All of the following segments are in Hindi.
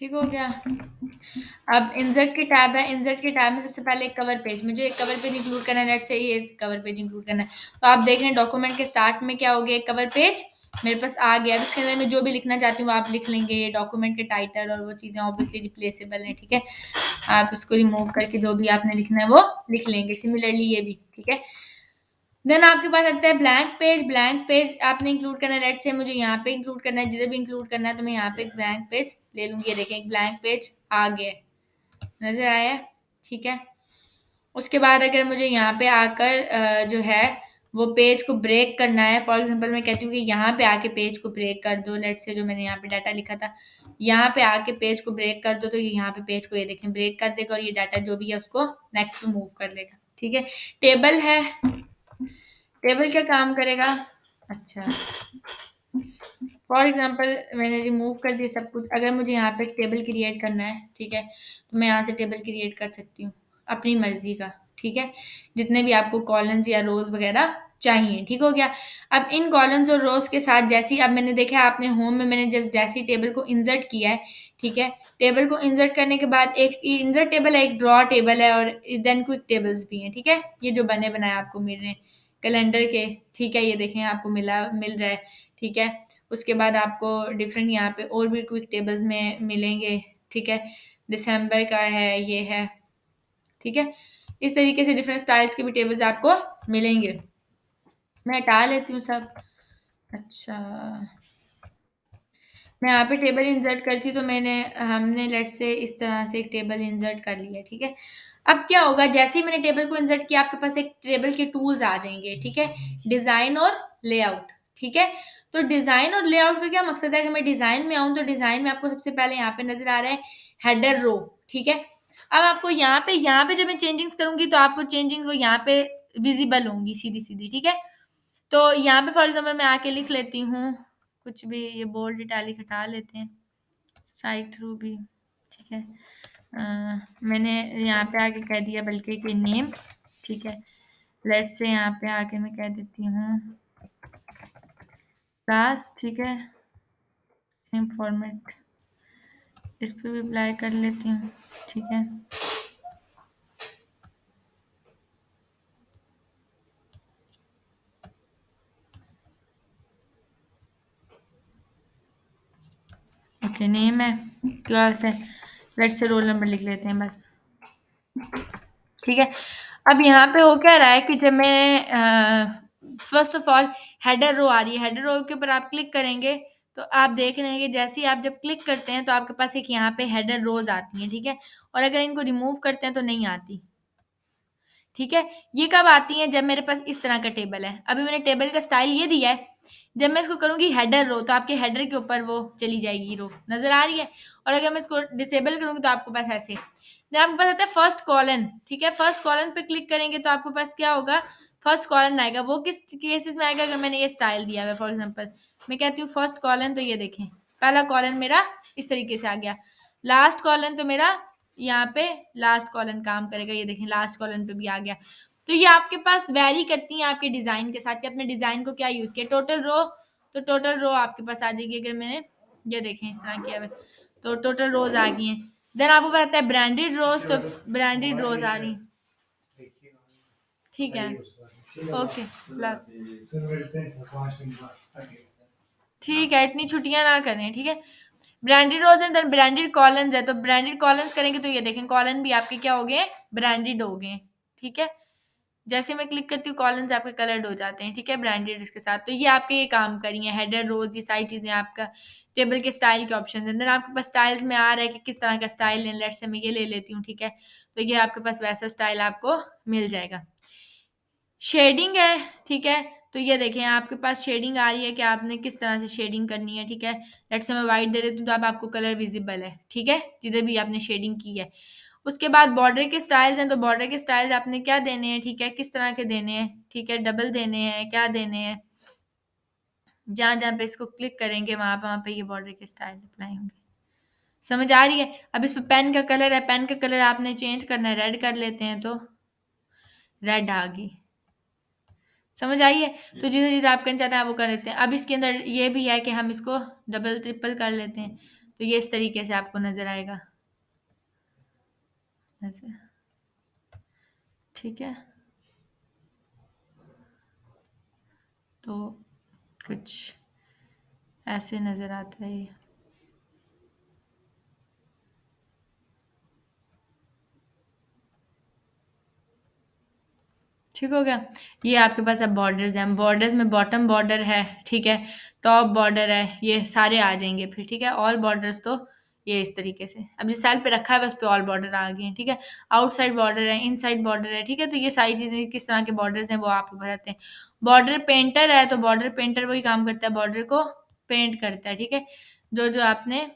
ठीक हो गया। अब इंसर्ट की टैब है, इंसर्ट की टैब में सबसे पहले एक कवर पेज, मुझे एक कवर पेज इंक्लूड करना है, नेट से ही एक कवर पेज इंक्लूड करना है। तो आप देख रहे हैं डॉक्यूमेंट के स्टार्ट में क्या हो गया, एक कवर पेज मेरे पास आ गया। अब इसके अंदर मैं जो भी लिखना चाहती हूँ आप लिख लेंगे, ये डॉक्यूमेंट के टाइटल और वो चीज़ें ऑब्वियसली रिप्लेसेबल हैं, ठीक है। आप इसको रिमूव करके जो भी आपने लिखना है वो लिख लेंगे, सिमिलरली ये भी, ठीक है। देन आपके पास आता है ब्लैंक पेज, ब्लैंक पेज आपने इंक्लूड करना है, लेट से मुझे यहाँ पे इंक्लूड करना है, जिधर भी इंक्लूड करना है तो मैं यहाँ पे एक ब्लैंक पेज ले लूंगी। ये देखें एक ब्लैंक पेज आ गया, नजर आया, ठीक है। उसके बाद अगर मुझे यहाँ पे आकर जो है वो पेज को ब्रेक करना है, फॉर एग्जांपल मैं कहती हूँ कि यहाँ पे आके पेज को ब्रेक कर दो, लेट्स से जो मैंने यहाँ पे डाटा लिखा था यहाँ पे आके पेज को ब्रेक कर दो, तो ये यहाँ पे पेज को ये देखें ब्रेक कर देगा और ये डाटा जो भी है उसको नेक्स्ट पे मूव कर लेगा, ठीक है। टेबल है, टेबल क्या काम करेगा, अच्छा फॉर एग्जांपल मैंने रिमूव कर दिया सब कुछ, अगर मुझे यहाँ पे एक टेबल क्रिएट करना है, ठीक है, तो मैं यहाँ से टेबल क्रिएट कर सकती हूँ अपनी मर्जी का, ठीक है, जितने भी आपको कॉलम्स या रोज वगैरह चाहिए, ठीक हो गया। अब इन कॉलम्स और रोज के साथ जैसी अब मैंने देखा है आपने होम में मैंने जब जैसी टेबल को इंसर्ट किया है, ठीक है, टेबल को इंसर्ट करने के बाद एक इंसर्ट टेबल है, एक ड्रॉ टेबल है और देन क्विक टेबल्स भी हैं, ठीक है, ये जो बने बनाए आपको मिल रहे हैं कैलेंडर के, ठीक है, ये देखें आपको मिल रहा है, ठीक है। उसके बाद आपको डिफरेंट यहाँ पे और भी क्विक टेबल्स में मिलेंगे, ठीक है, दिसंबर का है, ये है, ठीक है। इस तरीके से डिफरेंट स्टाइल्स के भी टेबल्स आपको मिलेंगे। मैं हटा लेती हूँ सब। अच्छा, मैं यहाँ पे टेबल इंसर्ट करती तो हमने लेट से इस तरह से एक टेबल इंसर्ट कर लिया, ठीक है। अब क्या होगा, जैसे ही मैंने टेबल को इंसर्ट किया आपके पास एक टेबल के टूल्स आ जाएंगे, ठीक है, डिजाइन और लेआउट, ठीक है। तो डिजाइन और लेआउट का क्या मकसद है, अगर मैं डिजाइन में आऊँ तो डिजाइन में आपको सबसे पहले यहाँ पे नजर आ रहा है हेडर रो, ठीक है। अब आपको यहाँ पे जब मैं चेंजिंग्स करूंगी तो आपको चेंजिंग्स वो यहाँ पे विजिबल होंगी सीधी सीधी, ठीक है। तो यहाँ पे फॉर एग्जाम्पल मैं आके लिख लेती हूँ कुछ भी, ये बोल्ड इटैलिक हटा लेते हैं, स्ट्राइक थ्रू भी, ठीक है। मैंने यहाँ पे आके कह दिया बल्कि कि नेम, ठीक है, लेट्स से यहाँ पे आके मैं कह देती हूँ क्लास, ठीक है, सेम फॉर्मेट इस पे भी अप्लाई कर लेती हूँ, ठीक है। ओके, नेम है, क्लास है, लेट्स से रोल नंबर लिख लेते हैं बस, ठीक है। अब यहाँ पे हो क्या रहा है कि जब मैं first of all header row आ रही है, हेडर रो के ऊपर आप क्लिक करेंगे तो आप देख रहे हैं कि जैसे ही आप जब क्लिक करते हैं तो आपके पास एक यहाँ पे हेडर रोज आती हैं, ठीक है, और अगर इनको रिमूव करते हैं तो नहीं आती, ठीक है। ये कब आती हैं, जब मेरे पास इस तरह का टेबल है। अभी मैंने टेबल का स्टाइल ये दिया है, जब मैं इसको करूंगी हेडर रो तो आपके हेडर के ऊपर वो चली जाएगी रो, नजर आ रही है। और अगर मैं इसको डिसेबल करूंगी तो आपके पास ऐसे, फिर आपके पास आता है फर्स्ट कॉलन, ठीक है, फर्स्ट कॉलन पे क्लिक करेंगे तो आपके पास क्या होगा, फर्स्ट कॉलन आएगा। वो किस केसेस में आएगा, अगर मैंने ये स्टाइल दिया हुआ है, फॉर एग्जाम्पल मैं कहती हूँ फर्स्ट कॉलन, तो ये देखें पहला कॉलन मेरा इस तरीके से आ गया, लास्ट कॉलन तो मेरा यहाँ पे लास्ट कॉलन काम करेगा, ये देखें लास्ट कॉलन पे भी आ गया। तो ये आपके पास वैरी करती हैं आपके डिजाइन के साथ कि अपने डिजाइन को क्या यूज किया। टोटल रो, तो टोटल रो आपके पास आ जाएगी, अगर मैंने ये देखें इस तरह किया हुआ है, तो टोटल रोज आ गई हैं। देन आपको पता है ब्रांडेड रोज, तो ब्रांडेड रोज आ रही, ठीक है, ओके, ठीक है, इतनी छुट्टियां ना करें, ठीक है। ब्रांडेड रोज है, देन ब्रांडेड कॉलन्स है, तो ब्रांडेड कॉलन्स करेंगे तो ये देखें कॉलन भी आपके क्या हो गए, ब्रांडेड हो गए, ठीक है। जैसे मैं क्लिक करती हूँ कॉलम्स आपके कलर्ड हो जाते हैं, ठीक है, ब्रांडेड इसके साथ। तो ये आपके ये काम करी है हेडर रोज, ये सारी चीजें आपका टेबल के स्टाइल के ऑप्शन है। देन आपके पास स्टाइल्स में आ रहा है कि किस तरह का स्टाइल है, लेट्स से मैं ये ले लेती हूँ, ठीक है, तो ये आपके पास वैसा स्टाइल आपको मिल जाएगा। शेडिंग है, ठीक है, तो ये देखें आपके पास शेडिंग आ रही है कि आपने किस तरह से शेडिंग करनी है, ठीक है। लेट्स से मैं वाइट दे देती हूँ तो अब आपको कलर विजिबल है, ठीक है, जिधर भी आपने शेडिंग की है। उसके बाद बॉर्डर के स्टाइल्स हैं, तो बॉर्डर के स्टाइल्स आपने क्या देने हैं, ठीक है, किस तरह के देने हैं, ठीक है, डबल देने हैं, क्या देने हैं, जहाँ जहाँ पे इसको क्लिक करेंगे वहां पे ये बॉर्डर के स्टाइल अप्लाई होंगे। समझ आ रही है। अब इस पे पेन का कलर है, पेन का कलर आपने चेंज करना है, रेड कर लेते हैं तो रेड आ गई, समझ आई है। तो जिधर जिधर आप करना चाहते हैं आप वो कर लेते हैं। अब इसके अंदर ये भी है कि हम इसको डबल ट्रिपल कर लेते हैं, तो ये इस तरीके से आपको नज़र आएगा ऐसे, ठीक है। तो कुछ ऐसे नज़र आता है ये। ठीक हो गया। ये आपके पास अब बॉर्डर्स हैं, बॉर्डर्स में बॉटम बॉर्डर है, ठीक है, टॉप बॉर्डर है, ये सारे आ जाएंगे फिर, ठीक है। ऑल बॉर्डर्स तो ये इस तरीके से, अब जिस सेल पे रखा है बस पे ऑल बॉर्डर आ गए हैं, ठीक है। आउटसाइड बॉर्डर है, इनसाइड बॉर्डर है, ठीक है। तो ये सारी चीज़ें किस तरह के बॉर्डर्स हैं वो आपको बताते हैं। बॉर्डर पेंटर है, तो बॉर्डर पेंटर वही काम करता है, बॉर्डर को पेंट करता है, ठीक है। जो जो आपने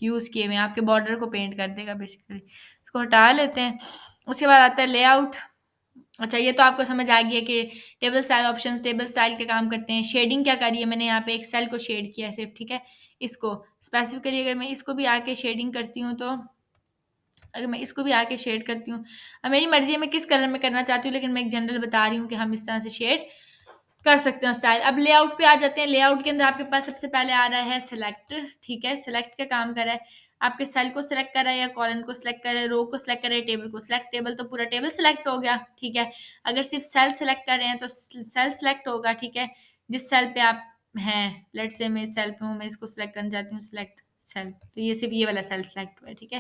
यूज़ किए हुए हैं आपके बॉर्डर को पेंट कर देगा बेसिकली। इसको हटा लेते हैं। उसके बाद आता है लेआउट। अच्छा, ये तो आपको समझ आ गया कि table style options table style के काम करते हैं। शेडिंग क्या करी है मैंने, यहाँ पे एक सेल को शेड किया है सिर्फ, ठीक है। इसको स्पेसिफिकली अगर मैं इसको भी आके शेडिंग करती हूँ, तो अगर मैं इसको भी आके शेड करती हूँ, अब मेरी मर्जी है मैं किस कलर में करना चाहती हूँ, लेकिन मैं एक जनरल बता रही हूँ कि हम इस तरह से शेड कर सकते हैं स्टाइल। अब लेआउट पे आ जाते हैं। लेआउट के अंदर आपके पास सबसे पहले आ रहा है सेलेक्ट, ठीक है। सेलेक्ट का काम कर रहा है, आपके सेल को सिलेक्ट कर रहा है या कॉलम को सिलेक्ट कर रहा है, रो को सिलेक्ट कर रहा है, टेबल को सिलेक्ट, टेबल तो पूरा टेबल सिलेक्ट हो गया, ठीक है। अगर सिर्फ सेल सिलेक्ट कर रहे हैं तो सेल सिलेक्ट होगा, ठीक है। जिस सेल पे आप हैं, लेट्स से मैं इस सेल पे हूँ, मैं इसको सिलेक्ट करना चाहती हूँ, सिलेक्ट सेल, तो ये सिर्फ ये वाला सेल सिलेक्ट हुआ है, ठीक है।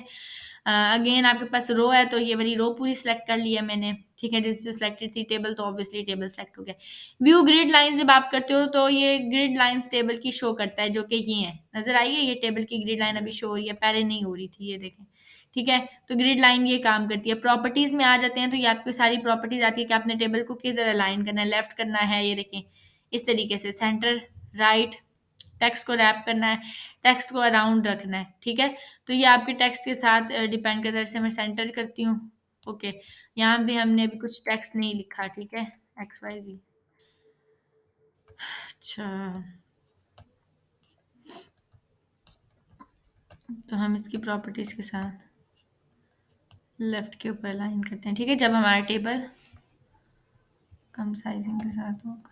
अगेन आपके पास रो है, तो ये वाली रो पूरी सिलेक्ट कर ली है मैंने, ठीक है। जिस जो सिलेक्टेड थी टेबल, तो ऑब्वियसली टेबल सेलेक्ट हो गया। व्यू ग्रिड लाइंस जब आप करते हो, तो ये ग्रिड लाइंस टेबल की शो करता है, जो कि ये है, नजर आई है, ये टेबल की ग्रिड लाइन अभी शो हो रही है, पहले नहीं हो रही थी, ये देखें, ठीक है। तो ग्रिड लाइन ये काम करती है। प्रॉपर्टीज में आ जाते हैं, तो ये आपकी सारी प्रॉपर्टीज आती है कि आपने टेबल को किधर अलाइन करना है, लेफ्ट करना है, ये देखें इस तरीके से, सेंटर, राइट, टेक्स्ट को रैप करना है, टेक्स्ट को अराउंड रखना है, ठीक है। तो ये आपके टेक्स्ट के साथ डिपेंड करता है। जैसे मैं सेंटर करती हूँ, ओके, यहाँ भी हमने अभी कुछ टेक्स्ट नहीं लिखा, ठीक है, एक्स वाई जी। अच्छा, तो हम इसकी प्रॉपर्टीज के साथ लेफ्ट के ऊपर अलाइन करते हैं, ठीक है, जब हमारा टेबल कम साइजिंग के साथ होगा।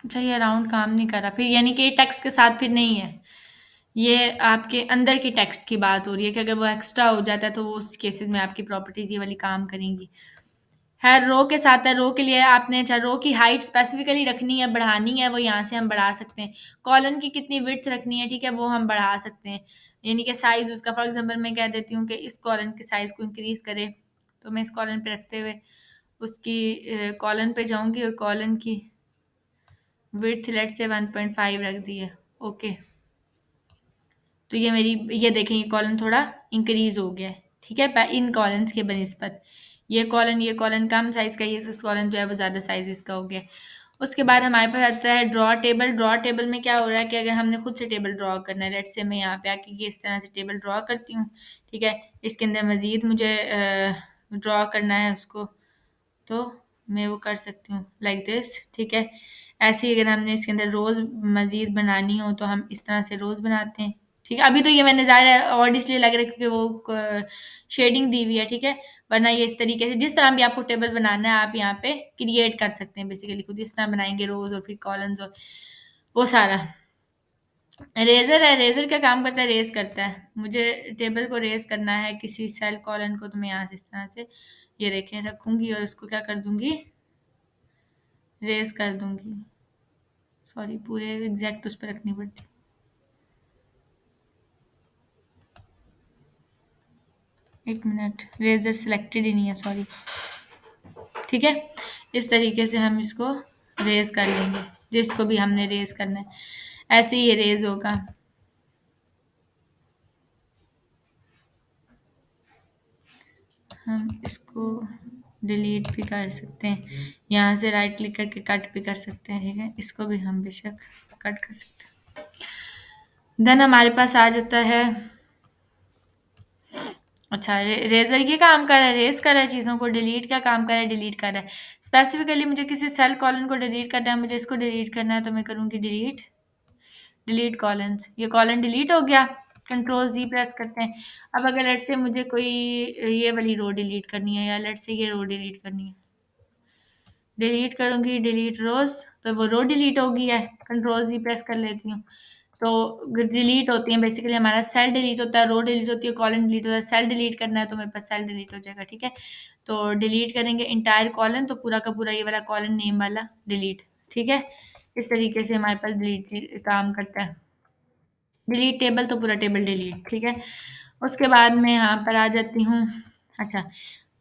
अच्छा, ये अराउंड काम नहीं कर रहा फिर, यानी कि टेक्स्ट के साथ फिर नहीं है, ये आपके अंदर की टेक्स्ट की बात हो रही है कि अगर वो एक्स्ट्रा हो जाता है तो वो उस केसेस में आपकी प्रॉपर्टीज ये वाली काम करेंगी। है रो के साथ है, रो के लिए आपने अच्छा रो की हाइट स्पेसिफिकली रखनी है, बढ़ानी है, वो यहाँ से हम बढ़ा सकते हैं। कॉलन की कितनी विड्थ रखनी है, ठीक है, वो हम बढ़ा सकते हैं। यानी कि साइज उसका, फॉर एग्जांपल मैं कह देती हूँ कि इस कॉलन के साइज को इंक्रीज करे, तो मैं इस कॉलन पे रखते हुए उसकी कॉलन पे जाऊंगी और कॉलन की विड्थ लेट से 1.5 रख दी है, ओके। तो ये मेरी, ये देखें, ये कॉलन थोड़ा इंक्रीज हो गया है, ठीक है, इन कॉलम्स के बनिस्बत। ये कॉलन कम साइज का, ये कॉलन जो है वो ज़्यादा साइज इसका हो गया। उसके बाद हमारे पास आता है ड्रॉ टेबल। ड्रॉ टेबल में क्या हो रहा है कि अगर हमने खुद से टेबल ड्रॉ करना है, लेट्स से मैं यहाँ पे आके ये इस तरह से टेबल ड्रॉ करती हूँ, ठीक है। इसके अंदर मज़ीद मुझे ड्रॉ करना है उसको, तो मैं वो कर सकती हूँ लाइक दिस, ठीक है। ऐसे ही अगर हमने इसके अंदर रोज़ मज़ीद बनानी हो, तो हम इस तरह से रोज़ बनाते हैं, ठीक है। अभी तो ये मैंने ज़्यादा और इसलिए लग रहा है क्योंकि वो शेडिंग दी हुई है, ठीक है। वरना ये इस तरीके से जिस तरह भी आपको टेबल बनाना है आप यहाँ पे क्रिएट कर सकते हैं, बेसिकली खुद इस तरह बनाएंगे रोज़ और फिर कॉलम्स और वो सारा। रेजर है, रेजर क्या काम करता है, रेज करता है। मुझे टेबल को रेज करना है किसी सेल कॉलन को, तो मैं यहाँ से इस तरह से ये रेखें रखूंगी और उसको क्या कर दूंगी, रेज कर दूंगी। सॉरी, पूरे एग्जैक्ट उस पर रखनी पड़ती, एक मिनट, रेजर सिलेक्टेड ही नहीं है, सॉरी, ठीक है। इस तरीके से हम इसको रेज कर लेंगे, जिसको भी हमने रेज करना है, ऐसे ही ये रेज होगा। हम इसको डिलीट भी कर सकते हैं, यहाँ से राइट क्लिक करके कट भी कर सकते हैं, ठीक है। इसको भी हम बेशक कट कर सकते हैं। देन हमारे पास आ जाता है, अच्छा, रेजर ये काम कर रहा है, रेस कर रहा है चीज़ों को। डिलीट क्या काम कर रहा है, डिलीट कर रहा है। स्पेसिफिकली मुझे किसी सेल कॉलन को डिलीट करना है, मुझे इसको डिलीट करना है, तो मैं करूँगी डिलीट, डिलीट कॉलन्स, ये कॉलन डिलीट हो गया। कंट्रोल जी प्रेस करते हैं। अब अगर लेट से मुझे कोई ये वाली रो डिलीट करनी है, या लेट से ये रो डिलीट करनी है, डिलीट करूँगी, डिलीट रोज़, तो वो रो डिलीट हो गई है। कंट्रोल जी प्रेस कर लेती हूँ, तो डिलीट होती है। बेसिकली हमारा सेल डिलीट होता है, रो डिलीट होती है, कॉलन डिलीट होता है। सेल डिलीट करना है तो मेरे पास सेल डिलीट हो जाएगा, ठीक है। तो डिलीट करेंगे इंटायर कॉलन, तो पूरा का पूरा ये वाला कॉलन नेम वाला डिलीट, ठीक है। इस तरीके से हमारे पास डिलीट काम करता है। डिलीट टेबल तो पूरा टेबल डिलीट, ठीक है। उसके बाद मैं यहाँ पर आ जाती हूँ। अच्छा,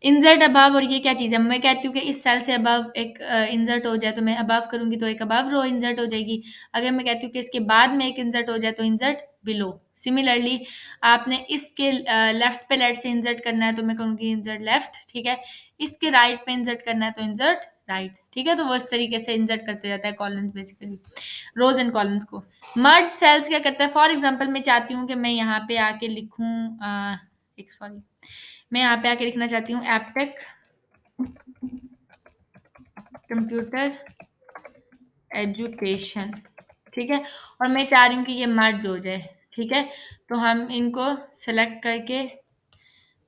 इंसर्ट अबव, और ये क्या चीज़ है? मैं कहती हूँ कि इस सेल से अबव एक इंसर्ट हो जाए, तो मैं अबव करूँगी तो एक अबव रो इंसर्ट हो जाएगी। अगर मैं कहती हूँ कि इसके बाद में एक इंसर्ट हो जाए तो इंसर्ट बिलो। सिमिलरली आपने इसके लेफ्ट पे लेट से इंसर्ट करना है तो मैं कहूँगी इंसर्ट लेफ्ट, ठीक है। इसके राइट पे इंसर्ट करना है तो इंसर्ट राइट, ठीक है। तो वो इस तरीके से इंसर्ट करते जाता है columns, basically rows and columns को। मर्ज सेल्स क्या करता है? फॉर एग्जांपल मैं चाहती हूँ कि मैं यहाँ पे आके लिखूँ एक सॉरी मैं यहाँ पे आके लिखना चाहती हूँ एपटेक कंप्यूटर एजुकेशन, ठीक है। और मैं चाह रही हूँ कि ये मर्ज हो जाए, ठीक है। तो हम इनको सेलेक्ट करके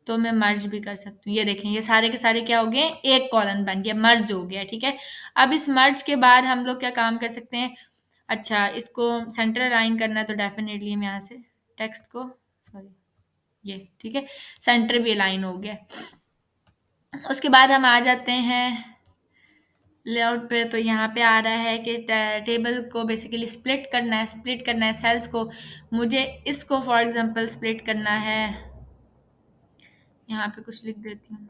तो मैं मर्ज भी कर सकती हूँ। ये देखें, ये सारे के सारे क्या हो गए? एक कॉलम बन गया, मर्ज हो गया, ठीक है। अब इस मर्ज के बाद हम लोग क्या काम कर सकते हैं? अच्छा, इसको सेंटर अलाइन करना है तो डेफिनेटली हम यहाँ से टेक्स्ट को, सॉरी ये, ठीक है, सेंटर भी अलाइन हो गया। उसके बाद हम आ जाते हैं लेआउट पे, तो यहाँ पे आ रहा है कि टेबल को बेसिकली स्प्लिट करना है, स्प्लिट करना है सेल्स को। मुझे इसको फॉर एग्जांपल स्प्लिट करना है, यहाँ पे कुछ लिख देती हूँ,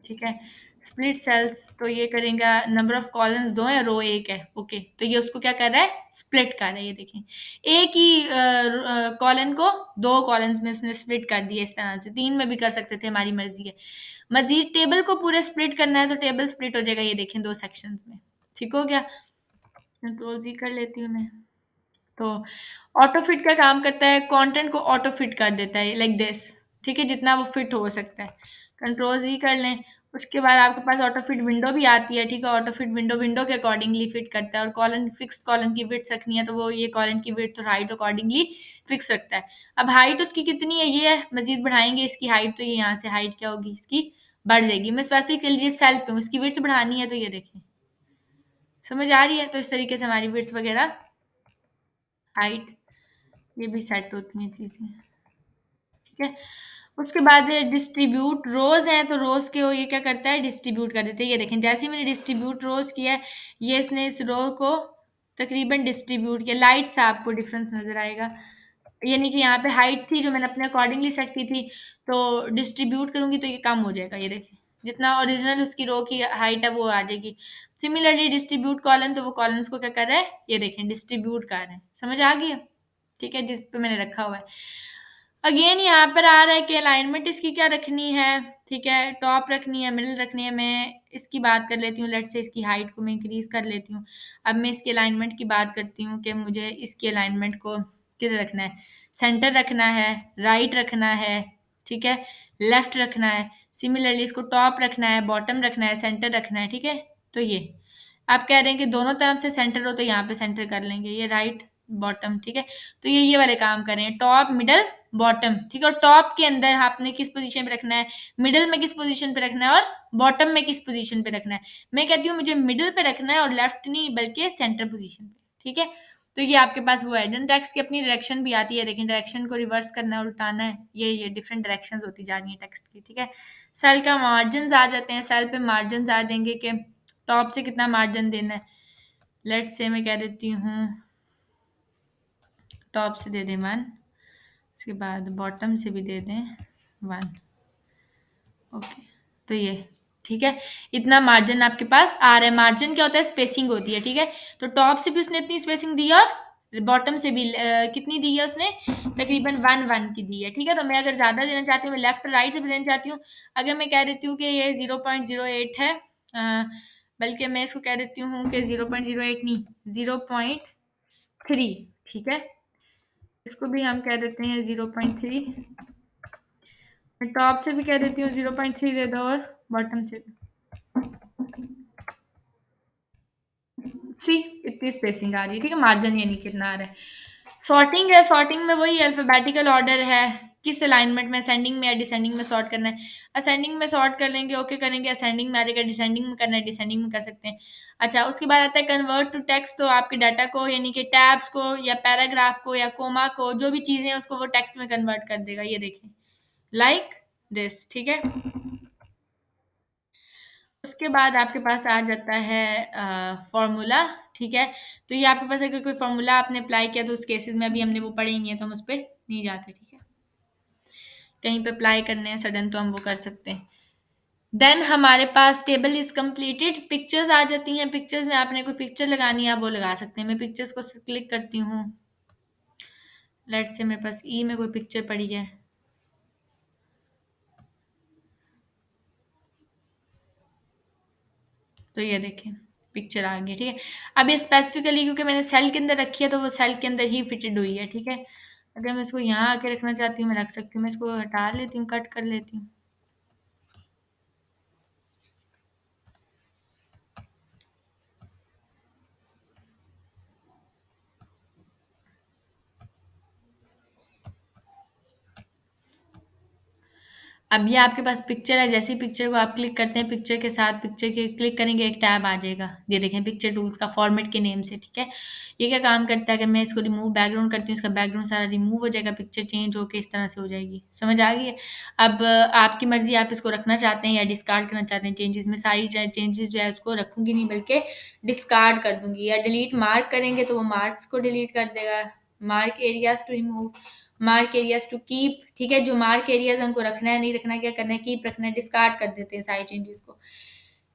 ठीक है। स्प्लिट सेल्स, तो ये करेगा, नंबर ऑफ कॉलम्स 2 है, रो 1 है, ओके। तो ये उसको क्या कर रहा है? स्प्लिट कर रहा है। ये देखें, एक ही कॉलन को 2 कॉलम्स में उसने स्प्लिट कर दिया। इस तरह से 3 में भी कर सकते थे, हमारी मर्जी है। मजीद टेबल को पूरे स्प्लिट करना है तो टेबल स्प्लिट हो जाएगा, ये देखें 2 सेक्शंस में, ठीक हो गया। कंट्रोल जी कर लेती हूँ मैं। तो ऑटो फिट का काम करता है, कंटेंट को ऑटो फिट कर देता है लाइक दिस, ठीक है, जितना वो फिट हो सकता है। कंट्रोल जी कर लें। उसके बाद आपके पास ऑटो फिट विंडो भी आती है, ठीक है। ऑटो फिट विंडो विंडो के अकॉर्डिंगली फिट करता है, और कॉलन फिक्स कॉलन की विड्थ रखनी है तो वो ये कॉलन की विड्थ और हाइट अकॉर्डिंगली फिक्स रखता है। अब हाइट उसकी कितनी है? ये है, मजीद बढ़ाएंगे इसकी हाइट तो ये यहाँ से हाइट क्या होगी इसकी? बढ़ जाएगी। मैं स्पेसिफिकली जिस सेल पे हूँ इसकी विड्थ बढ़ानी है तो ये देखें, समझ आ रही है? तो इस तरीके से हमारी विड्थ वगैरह, हाइट, ये भी सेट होती हैं चीज़ें, ठीक है। उसके बाद डिस्ट्रीब्यूट रोज हैं, तो रोज के ये क्या करता है? डिस्ट्रीब्यूट कर देते हैं। ये देखें, जैसे ही मैंने डिस्ट्रीब्यूट रोज किया है, ये इसने इस रो को तकरीबन डिस्ट्रीब्यूट किया। लाइट सा आपको डिफरेंस नजर आएगा, यानी कि यहाँ पे हाइट थी जो मैंने अपने अकॉर्डिंगली सेट की थी, तो डिस्ट्रीब्यूट करूंगी तो ये कम हो जाएगा। ये देखें, जितना ओरिजिनल उसकी रो की हाइट है वो आ जाएगी। सिमिलरली डिस्ट्रीब्यूट कॉलन, तो वो कॉलम्स को क्या कर रहा है? ये देखें, डिस्ट्रीब्यूट कर रहे हैं। समझ आ गई? ठीक है, जिस पे मैंने रखा हुआ है। अगेन यहाँ पर आ रहा है कि अलाइनमेंट इसकी क्या रखनी है, ठीक है। टॉप रखनी है, मिडिल रखनी है। मैं इसकी बात कर लेती हूँ, लेट से इसकी हाइट को मैं इंक्रीज कर लेती हूँ। अब मैं इसके अलाइनमेंट की बात करती हूँ कि मुझे इसके अलाइनमेंट को किधर रखना है? सेंटर रखना है, राइट रखना है, ठीक है, लेफ्ट रखना है। सिमिलरली इसको टॉप रखना है, बॉटम रखना है, सेंटर रखना है, ठीक है। तो ये आप कह रहे हैं कि दोनों तरफ से सेंटर हो, तो यहाँ पे सेंटर कर लेंगे, ये राइट बॉटम, ठीक है। तो ये वाले काम कर रहे हैं, टॉप मिडल बॉटम, ठीक है। और टॉप के अंदर आपने किस पोजीशन पे रखना है, मिडल में किस पोजीशन पे रखना है, और बॉटम में किस पोजीशन पे रखना है। मैं कहती हूँ मुझे मिडल पे रखना है, और लेफ्ट नहीं बल्कि सेंटर पोजीशन पे, ठीक है। तो ये आपके पास वो है। डन टेक्स्ट की अपनी डायरेक्शन भी आती है, लेकिन डायरेक्शन को रिवर्स करना है, उल्टाना है, ये डिफरेंट डायरेक्शंस होती जा रही है टेक्स्ट की, ठीक है। सेल का मार्जिन आ जाते हैं, सेल पे मार्जिन आ जाएंगे कि टॉप से कितना मार्जिन देना है। लेट्स से मैं कह देती हूँ टॉप से दे दें 1, उसके बाद बॉटम से भी दे दें 1, ओके। तो ये ठीक है, इतना मार्जिन आपके पास आ रहा है। मार्जिन क्या होता है? स्पेसिंग होती है, ठीक है। तो टॉप से भी उसने इतनी स्पेसिंग दी और बॉटम से भी कितनी दी है उसने? तकरीबन 1 1 की दी है, ठीक है। तो मैं अगर ज़्यादा देना चाहती हूँ, मैं लेफ्ट राइट से भी देना चाहती हूँ। अगर मैं कह देती हूँ कि ये 0.08 है, बल्कि मैं इसको कह देती हूँ कि 0.08 नहीं, 0.3, ठीक है। इसको भी हम कह देते हैं 0.3। मैं टॉप से भी कह देती हूँ 0.3 दे दो, और बॉटम से भी। सी इतनी स्पेसिंग आ रही है, ठीक है। मार्जिन ये नहीं कितना आ रहा है। सॉर्टिंग है, सॉर्टिंग में वही अल्फाबेटिकल ऑर्डर है, किस अलाइनमेंट में, असेंडिंग में या डिसेंडिंग में सॉर्ट करना है। असेंडिंग में सॉर्ट कर लेंगे, ओके करेंगे, असेंडिंग में आ जाएगा, डिसेंडिंग में करना है, डिसेंडिंग में कर सकते हैं। अच्छा, उसके बाद आता है कन्वर्ट टू टेक्स्ट, तो आपके डाटा को यानी कि टैब्स को या पैराग्राफ को या कोमा को, जो भी चीज़ें हैं उसको वो टेक्स्ट में कन्वर्ट कर देगा, ये देखिए, लाइक दिस, ठीक है। उसके बाद आपके पास आ जाता है फॉर्मूला, ठीक है। तो ये आपके पास अगर कोई फॉर्मूला आपने अप्लाई किया तो उस केसेस में अभी हमने वो पढ़े ही नहीं है, तो हम उस पर नहीं जाते, ठीक है। कहीं पे अप्लाई करने हैं सडन तो हम वो कर सकते हैं। देन हमारे पास टेबल इज कंप्लीटेड, पिक्चर्स आ जाती हैं। पिक्चर्स में आपने कोई पिक्चर लगानी है आप वो लगा सकते हैं। मैं पिक्चर्स को क्लिक करती हूँ। लेट्स से मेरे पास ई में कोई पिक्चर पड़ी है, तो ये देखें पिक्चर आ गई, ठीक है। अब ये स्पेसिफिकली क्योंकि मैंने सेल के अंदर रखी है तो वो सेल के अंदर ही फिटेड हुई है, ठीक है। अगर मैं इसको यहाँ आके रखना चाहती हूँ मैं रख सकती हूँ, मैं इसको हटा लेती हूँ, कट कर लेती हूँ। अब ये आपके पास पिक्चर है, जैसे ही पिक्चर को आप क्लिक करते हैं, पिक्चर के साथ पिक्चर के क्लिक करेंगे एक टैब आ जाएगा, ये देखें पिक्चर टूल्स का फॉर्मेट के नेम से, ठीक है। ये क्या काम करता है, अगर मैं इसको रिमूव बैकग्राउंड करती हूँ इसका बैकग्राउंड सारा रिमूव हो जाएगा, पिक्चर चेंज होकर इस तरह से हो जाएगी, समझ आ गई है। अब आपकी मर्जी, आप इसको रखना चाहते हैं या डिस्कार्ड करना चाहते हैं चेंजेस में, सारी चेंजेस जो है उसको रखूंगी नहीं बल्कि डिस्कार्ड कर दूंगी, या डिलीट मार्क करेंगे तो वो मार्क्स को डिलीट कर देगा। Mark areas to remove, mark areas to keep, ठीक है। जो मार्क एरियाज हमको रखना है, नहीं रखना है, क्या करना है, कीप रखना है, डिस्कार्ड कर देते हैं सारी चेंजेस को।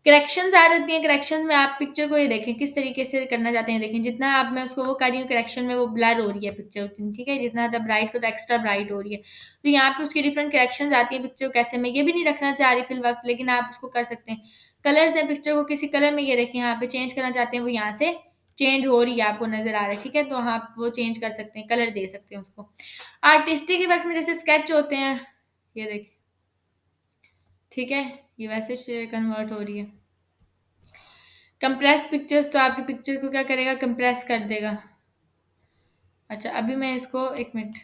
करेक्शंस आ जाती हैं, करेक्शन में आप पिक्चर को ये देखें किस तरीके से करना चाहते हैं, देखें जितना आप मैं उसको वो कर रही हूँ करेक्शन में वो ब्लर हो रही है पिक्चर उतनी, ठीक है। जितना ज़्यादा ब्राइट को तो एक्स्ट्रा ब्राइट हो रही है, तो यहाँ पे उसकी डिफरेंट करेक्शंस आती हैं पिक्चर को कैसे। मैं ये भी नहीं रखना चाह रही फिल वक्त, लेकिन आप उसको कर सकते हैं। कलर्स हैं, पिक्चर को किसी कलर में ये देखें यहाँ पे चेंज करना चाहते हैं, वो यहाँ से चेंज हो रही है, आपको नजर आ रहा है, ठीक है। तो आप वो चेंज कर सकते हैं, कलर दे सकते हैं उसको। आर्टिस्टिक इफेक्ट्स में जैसे स्केच होते हैं, ये देखिए, ठीक है, ये वैसे शेयर कन्वर्ट हो रही है। कंप्रेस पिक्चर्स, तो आपकी पिक्चर को क्या करेगा, कंप्रेस कर देगा। अच्छा, अभी मैं इसको एक मिनट,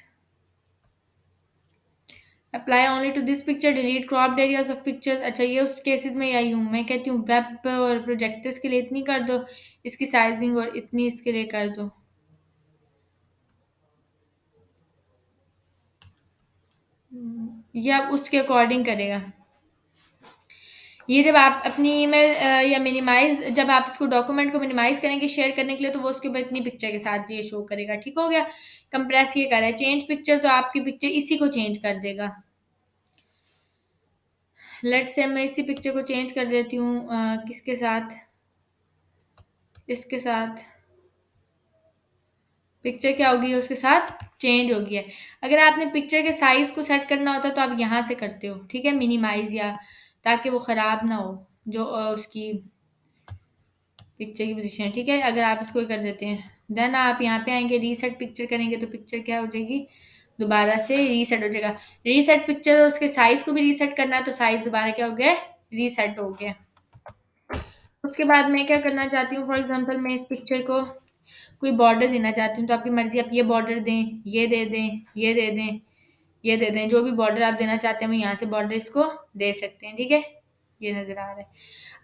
apply only to this picture, delete cropped areas of pictures. अच्छा, ये उस केसेस में आई हूँ, मैं कहती हूँ वेब और प्रोजेक्टर्स के लिए इतनी कर दो, इसकी साइजिंग और इतनी इसके लिए कर दो। ये आप उसके अकॉर्डिंग करेगा। ये जब आप अपनी ईमेल या मिनिमाइज, जब आप इसको डॉक्यूमेंट को मिनिमाइज करेंगे शेयर करने के लिए, तो वो उसके बाद इतनी पिक्चर के साथ ये शो करेगा, ठीक हो गया। कंप्रेस ये कर रहा है, चेंज पिक्चर, तो आपकी पिक्चर इसी को चेंज कर देगा। लेट से मैं इसी पिक्चर को चेंज कर देती हूँ किसके साथ, इसके साथ। पिक्चर क्या होगी, उसके साथ चेंज हो गया है। अगर आपने पिक्चर के साइज को सेट करना होता है तो आप यहाँ से करते हो, ठीक है, मिनिमाइज, या ताकि वो ख़राब ना हो जो उसकी पिक्चर की पोजीशन है, ठीक है। अगर आप इसको कर देते हैं, देन आप यहाँ पे आएंगे, रीसेट पिक्चर करेंगे तो पिक्चर क्या हो जाएगी, दोबारा से रीसेट हो जाएगा। रीसेट पिक्चर और उसके साइज को भी रीसेट करना है, तो साइज दोबारा क्या हो गया, रीसेट हो गया। उसके बाद मैं क्या करना चाहती हूँ, फॉर एग्जाम्पल मैं इस पिक्चर को कोई बॉर्डर देना चाहती हूँ, तो आपकी मर्जी, आप ये बॉर्डर दें, ये दे दें, ये दे दें, ये दे दें, जो भी बॉर्डर आप देना चाहते हैं वो यहाँ से बॉर्डर इसको दे सकते हैं, ठीक है। ये नज़र आ रहा है।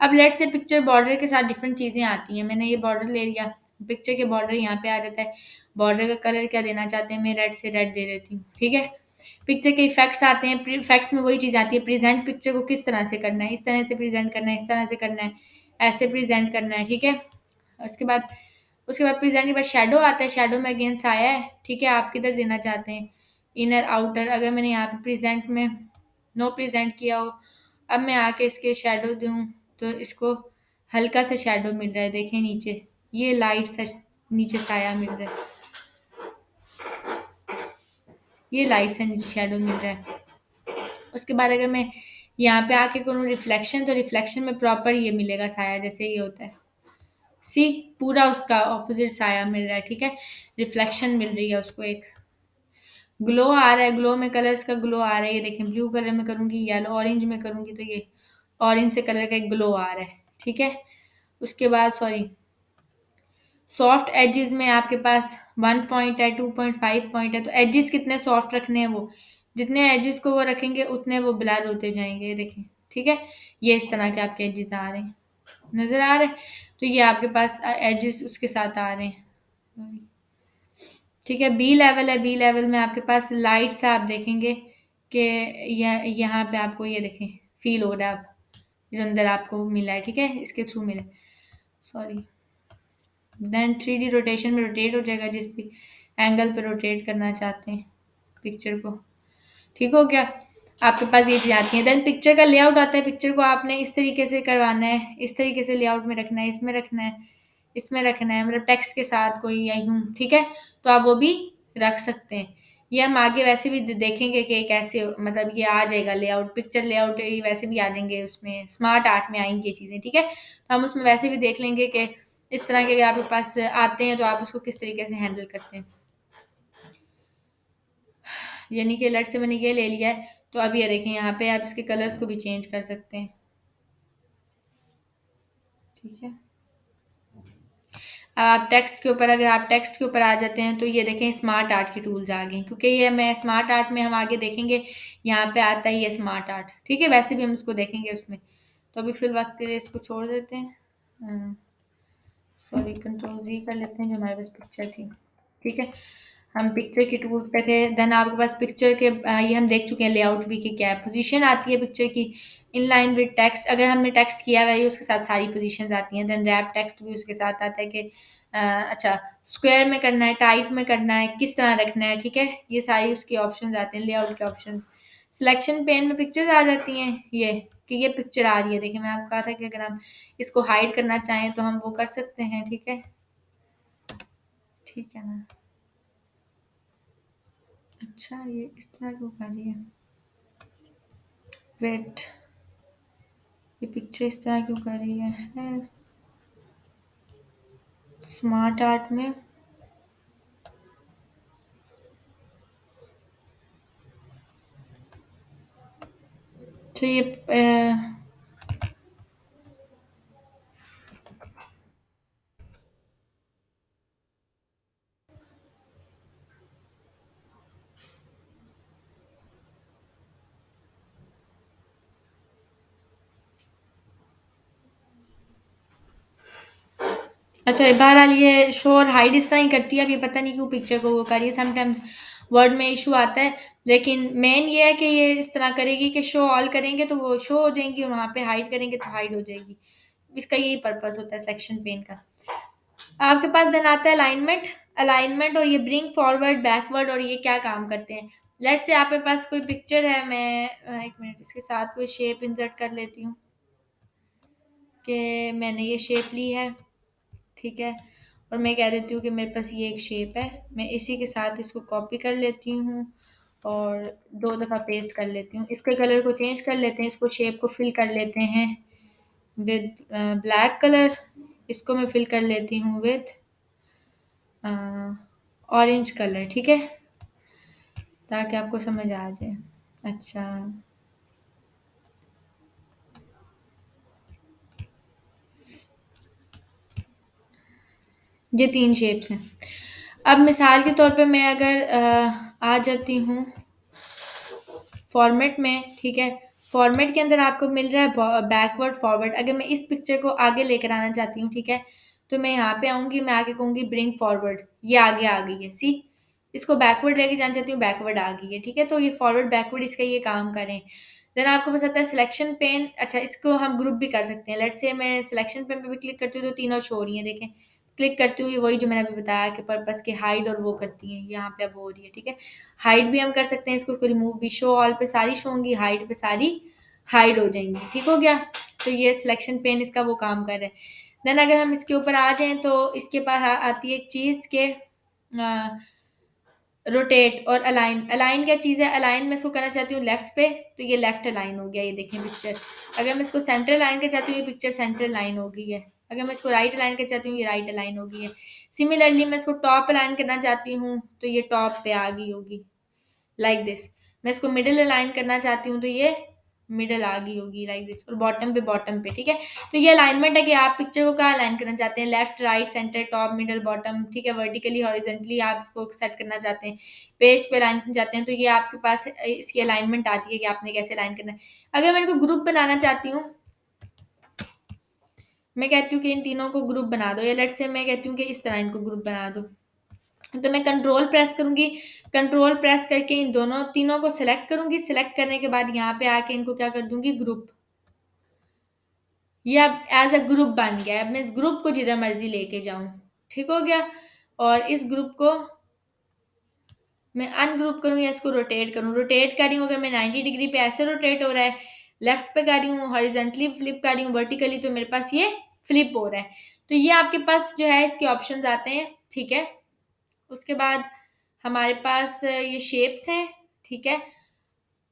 अब लेट से पिक्चर बॉर्डर के साथ डिफरेंट चीज़ें आती हैं, मैंने ये बॉर्डर ले लिया, पिक्चर के बॉर्डर यहाँ पे आ जाता है। बॉर्डर का कलर क्या देना चाहते हैं, मैं रेड से रेड दे देती हूँ, ठीक है। पिक्चर के इफेक्ट्स आते हैं, इफेक्ट्स में वही चीज़ आती है, प्रेजेंट पिक्चर को किस तरह से करना है, इस तरह से प्रेजेंट करना है, इस तरह से करना है, ऐसे प्रेजेंट करना है, ठीक है। उसके बाद प्रेजेंट के बाद शेडो आता है, शेडो में अगेन साया है, ठीक है। आप किधर देना चाहते हैं, इनर आउटर। अगर मैंने यहाँ पे प्रेजेंट में नो प्रेजेंट किया हो, अब मैं आके इसके शेडो दूँ तो इसको हल्का सा शेडो मिल रहा है, देखें नीचे ये लाइट सा नीचे साया मिल रहा है, ये लाइट सा नीचे शेडो मिल रहा है। उसके बाद अगर मैं यहाँ पे आके करूँ रिफ्लेक्शन, तो रिफ्लेक्शन में प्रॉपर ये मिलेगा साया, जैसे ये होता है, सी पूरा उसका ऑपोजिट साया मिल रहा है, ठीक है। रिफ्लेक्शन मिल रही है उसको, एक ग्लो आ रहा है, ग्लो में कलर्स का ग्लो आ रहा है, ये देखें ब्लू कलर में करूँगी, येलो ऑरेंज में करूँगी तो ये ऑरेंज से कलर का एक ग्लो आ रहा है, ठीक है। उसके बाद सॉरी, सॉफ्ट एजेस में आपके पास 1 पॉइंट है, 2.5 पॉइंट है, तो एजेस कितने सॉफ्ट रखने हैं वो, जितने एजेस को वो रखेंगे उतने वो ब्लर होते जाएंगे, देखें। ठीक है, ये इस तरह के आपके एजेस आ रहे हैं, नजर आ रहे हैं। तो ये आपके पास एजेस उसके साथ आ रहे हैं। ठीक है, बी लेवल है, बी लेवल में आपके पास लाइट्स आप देखेंगे कि यहाँ पे आपको ये देखें फील हो रहा है, आप जो अंदर आपको मिला है, ठीक है, इसके थ्रू मिले, सॉरी। देन 3D रोटेशन में रोटेट हो जाएगा जिस भी एंगल पे रोटेट करना चाहते हैं पिक्चर को। ठीक हो गया, आपके पास ये चीज़ आती है। देन पिक्चर का लेआउट आता है, पिक्चर को आपने इस तरीके से करवाना है, इस तरीके से लेआउट में रखना है, इसमें रखना है, इसमें रखना है, मतलब टेक्स्ट के साथ कोई या यूं, ठीक है, तो आप वो भी रख सकते हैं। ये हम आगे वैसे भी देखेंगे कि कैसे, मतलब ये आ जाएगा लेआउट, पिक्चर लेआउट ये वैसे भी आ जाएंगे, उसमें स्मार्ट आर्ट में आएंगी ये चीज़ें, ठीक है। तो हम उसमें वैसे भी देख लेंगे कि इस तरह के अगर आपके पास आते हैं तो आप उसको किस तरीके से हैंडल करते हैं। यानी कि अलर्ट से मैंने ये ले लिया है, तो अब ये देखें यहाँ पे आप इसके कलर्स को भी चेंज कर सकते हैं। ठीक है, आप टेक्स्ट के ऊपर, अगर आप टेक्स्ट के ऊपर आ जाते हैं तो ये देखें स्मार्ट आर्ट के टूल्स आ गए, क्योंकि ये मैं स्मार्ट आर्ट में हम आगे देखेंगे, यहाँ पे आता है ये स्मार्ट आर्ट, ठीक है, वैसे भी हम इसको देखेंगे उसमें। तो अभी फिल वक्त के लिए इसको छोड़ देते हैं, सॉरी, कंट्रोल जी कर लेते हैं, जो हमारे पास पिक्चर थी। ठीक है, हम पिक्चर के टूल्स पे थे। देन आपके पास पिक्चर के ये हम देख चुके हैं लेआउट भी, कि क्या पोजीशन आती है पिक्चर की इन लाइन विद टेक्स्ट, अगर हमने टेक्स्ट किया हुआ है उसके साथ सारी पोजीशंस आती हैं। देन रैप टेक्स्ट भी उसके साथ आता है कि अच्छा स्क्वायर में करना है, टाइट में करना है, किस तरह रखना है, ठीक है, ये सारी उसकी ऑप्शंस आते हैं, लेआउट के ऑप्शंस। सिलेक्शन पेन में पिक्चर्स आ जाती हैं, ये कि ये पिक्चर आ रही है, देखिए मैंने आपको कहा था कि अगर हम इसको हाइड करना चाहें तो हम वो कर सकते हैं, ठीक है, ठीक है ना। अच्छा, ये इस तरह क्यों कर रही है, वेट, ये पिक्चर इस तरह क्यों कर रही है स्मार्ट आर्ट में। तो ये अच्छा, बहरहाल ये शो और हाइड इस तरह ही करती है, अब ये पता नहीं क्यों पिक्चर को वो कर रही है, समटाइम्स वर्ड में इशू आता है, लेकिन मेन ये है कि ये इस तरह करेगी कि शो ऑल करेंगे तो वो शो हो जाएंगी, और वहाँ पे हाइड करेंगे तो हाइड हो जाएगी। इसका यही पर्पस होता है सेक्शन पेन का। आपके पास देन आता है अलाइनमेंट, अलाइनमेंट और ये ब्रिंग फॉरवर्ड बैकवर्ड, और ये क्या काम करते हैं। लेट्स से आपके पास कोई पिक्चर है, मैं एक मिनट इसके साथ कोई शेप इंसर्ट कर लेती हूँ, कि मैंने ये शेप ली है, ठीक है, और मैं कह देती हूँ कि मेरे पास ये एक शेप है, मैं इसी के साथ इसको कॉपी कर लेती हूँ और 2 दफ़ा पेस्ट कर लेती हूँ, इसके कलर को चेंज कर लेते हैं, इसको शेप को फिल कर लेते हैं विद ब्लैक कलर, इसको मैं फिल कर लेती हूँ विद ऑरेंज कलर, ठीक है, ताकि आपको समझ आ जाए। अच्छा, ये 3 शेप्स हैं। अब मिसाल के तौर पे मैं अगर आ जाती हूँ फॉर्मेट में, ठीक है, फॉर्मेट के अंदर आपको मिल रहा है बैकवर्ड फॉरवर्ड, अगर मैं इस पिक्चर को आगे लेकर आना चाहती हूँ, ठीक है, तो मैं यहाँ पे आऊँगी, मैं आगे कहूँगी ब्रिंग फॉरवर्ड, ये आगे आ गई है, सी, इसको बैकवर्ड लेके जाना चाहती हूँ, बैकवर्ड आ गई है, ठीक है, तो ये फॉरवर्ड बैकवर्ड इसका ये काम करें। देन आपको पास आता है सिलेक्शन पेन, अच्छा इसको हम ग्रुप भी कर सकते हैं, लेट्स से मैं सिलेक्शन पेन पे भी क्लिक करती हूँ तो तीनों शो हो रही हैं, देखें, क्लिक करती हूँ, ये वही जो मैंने अभी बताया कि पर्पस के हाइड और वो करती हैं, यहाँ पे अब हो रही है, ठीक है, हाइड भी हम कर सकते हैं, इसको रिमूव भी, शो ऑल पे सारी शो होंगी, हाइड पे सारी हाइड हो जाएंगी, ठीक हो गया। तो ये सिलेक्शन पेन इसका वो काम कर रहा है। देन अगर हम इसके ऊपर आ जाएं तो इसके पास आती है एक चीज़ के रोटेट और अलाइन, अलाइन क्या चीज़ है, अलाइन मैं इसको करना चाहती हूँ लेफ्ट पे, तो ये लेफ्ट अलाइन हो गया, ये देखें पिक्चर। अगर मैं इसको सेंट्रल लाइन के चाहती हूँ, ये पिक्चर सेंट्रल लाइन हो गई है। अगर मैं इसको राइट अलाइन के चाहती हूँ, ये राइट अलाइन हो गई है। सिमिलरली मैं इसको टॉप अलाइन करना चाहती हूँ तो ये टॉप पे आ गई होगी, लाइक दिस। मैं इसको मिडिल अलाइन करना चाहती हूँ तो ये मिडल आ गई होगी लाइक दिस, और बॉटम पे, ठीक है। तो ये अलाइनमेंट है कि आप पिक्चर को कहाँ अलाइन करना चाहते हैं, left, right, centre, top, middle, bottom, ठीक है। वर्टिकली, हॉरिजेंटली आप इसको सेट करना चाहते हैं, पेज पे अलाइन करना चाहते हैं, तो ये आपके पास इसकी अलाइनमेंट आती है कि आपने कैसे अलाइन करना है। अगर मैं इनको ग्रुप बनाना चाहती हूँ, मैं कहती हूँ कि इन तीनों को ग्रुप बना दो, या लेट से मैं कहती हूँ कि इस तरह इनको ग्रुप बना दो, तो मैं कंट्रोल प्रेस करूंगी। कंट्रोल प्रेस करके इन दोनों तीनों को सिलेक्ट करूंगी। सिलेक्ट करने के बाद यहाँ पे आके इनको क्या कर दूंगी, ग्रुप। ये अब एज अ ग्रुप बन गया है। अब मैं इस ग्रुप को जिधर मर्जी लेके जाऊं, ठीक हो गया। और इस ग्रुप को मैं अनग्रुप करूं या इसको रोटेट करूं, रोटेट कर रही हूँ अगर मैं 90 डिग्री पे, ऐसे रोटेट हो रहा है। लेफ्ट पे कर रही हूँ, हॉरिजेंटली फ्लिप कर रही हूँ, वर्टिकली, तो मेरे पास ये फ्लिप हो रहा है। तो ये आपके पास जो है इसके ऑप्शंस आते हैं, ठीक है। उसके बाद हमारे पास ये शेप्स हैं, ठीक है।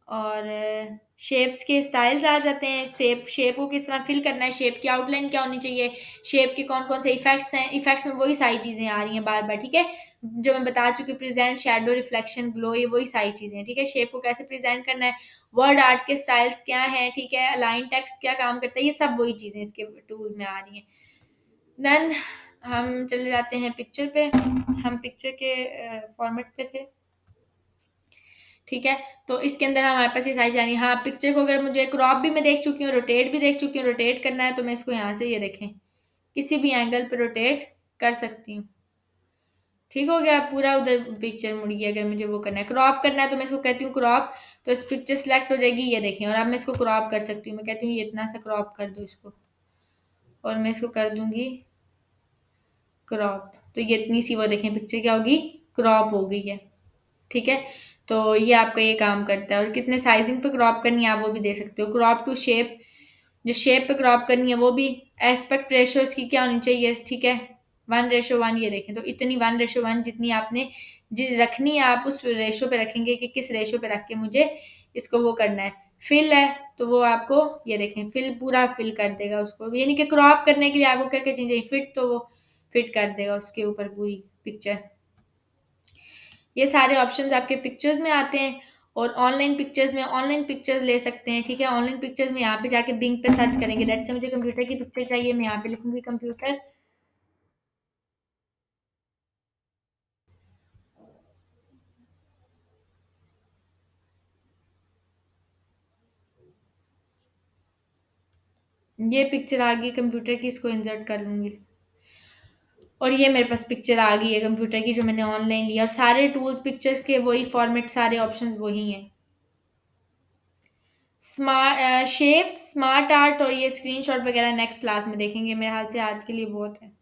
और शेप्स के स्टाइल्स आ जाते हैं। शेप को किस तरह फिल करना है, शेप की आउटलाइन क्या होनी चाहिए, शेप के कौन कौन से इफेक्ट्स हैं। इफेक्ट्स में वही सारी चीज़ें आ रही हैं बार बार, ठीक है, जो मैं बता चुकी, प्रेजेंट, शैडो, रिफ्लेक्शन, ग्लो, ये वही सारी चीज़ें हैं, ठीक है। शेप को कैसे प्रेजेंट करना है, वर्ड आर्ट के स्टाइल्स क्या हैं, ठीक है, अलाइन टेक्स्ट क्या काम करता है, ये सब वही चीज़ें इसके टूल में आ रही हैं। देन हम चले जाते हैं पिक्चर पे। हम पिक्चर के फॉर्मेट पे थे, ठीक है। तो इसके अंदर हमारे पास ये सारी जानी, हाँ, पिक्चर को अगर मुझे क्रॉप भी मैं देख चुकी हूँ, रोटेट भी देख चुकी हूँ, रोटेट करना है तो मैं इसको यहाँ से, ये देखें, किसी भी एंगल पे रोटेट कर सकती हूँ, ठीक हो गया। पूरा उधर पिक्चर मुड़ गई। अगर मुझे वो करना है, क्रॉप करना है, तो मैं इसको कहती हूँ क्रॉप, तो इस पिक्चर सेलेक्ट हो जाएगी, ये देखें। और अब मैं इसको क्रॉप कर सकती हूँ, मैं कहती हूँ ये इतना सा क्रॉप कर दो इसको, और मैं इसको कर दूंगी क्रॉप, तो ये इतनी सी, वो देखें पिक्चर क्या होगी, क्रॉप हो गई है, ठीक है। तो ये आपका ये काम करता है। और कितने साइजिंग पे क्रॉप करनी है आप वो भी दे सकते हो। क्रॉप टू शेप, जो शेप पे क्रॉप करनी है वो भी। एस्पेक्ट रेशो इसकी क्या होनी चाहिए, ठीक है, 1:1, ये देखें। तो इतनी 1:1 जितनी आपने रखनी है, आप उस रेशो पे रखेंगे कि किस रेशो पे रख के मुझे इसको वो करना है। फिल है तो वो आपको, ये देखें, फिल पूरा फिल कर देगा उसको, यानी कि क्रॉप करने के लिए आपको क्या क्या चीज़ें, फिट, तो वो फिट कर देगा उसके ऊपर पूरी पिक्चर। ये सारे ऑप्शंस आपके पिक्चर्स में आते हैं। और ऑनलाइन पिक्चर्स में ऑनलाइन पिक्चर्स ले सकते हैं, ठीक है। ऑनलाइन पिक्चर्स में यहाँ पे जाके बिंग पे सर्च करेंगे। लेट्स से मुझे कंप्यूटर की पिक्चर चाहिए, मैं यहाँ पे लिखूंगी कंप्यूटर। ये पिक्चर आ गई कंप्यूटर की, इसको इंसर्ट कर लूंगी, और ये मेरे पास पिक्चर आ गई है कंप्यूटर की जो मैंने ऑनलाइन लिया। और सारे टूल्स पिक्चर्स के वही फॉर्मेट, सारे ऑप्शंस वही हैं। स्मार्ट शेप्स, स्मार्ट आर्ट और ये स्क्रीनशॉट वगैरह नेक्स्ट क्लास में देखेंगे, मेरे हाल से आज के लिए बहुत है।